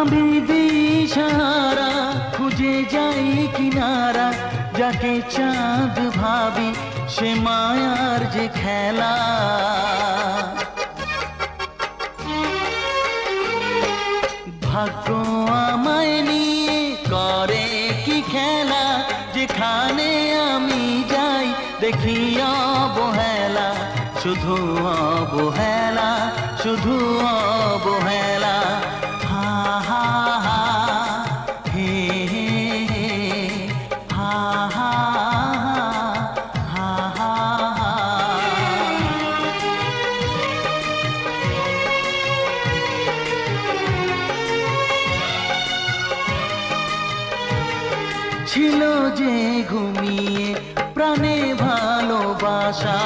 আমি দিশাহারা খুঁজে যাই কিনারা, যাকে চাঁদ ভাবি সে মায়ার যে খেলা। ভাগ্য আমায় নিয়ে করে কি খেলা, যেখানে আমি যাই দেখি অবহেলা, শুধু অবহেলা, শুধু অবহেলা। হা হা হা হে হে হে, হা হা হা হা হা। ছিল যে ঘুমিয়ে প্রাণে ভালোবাসা,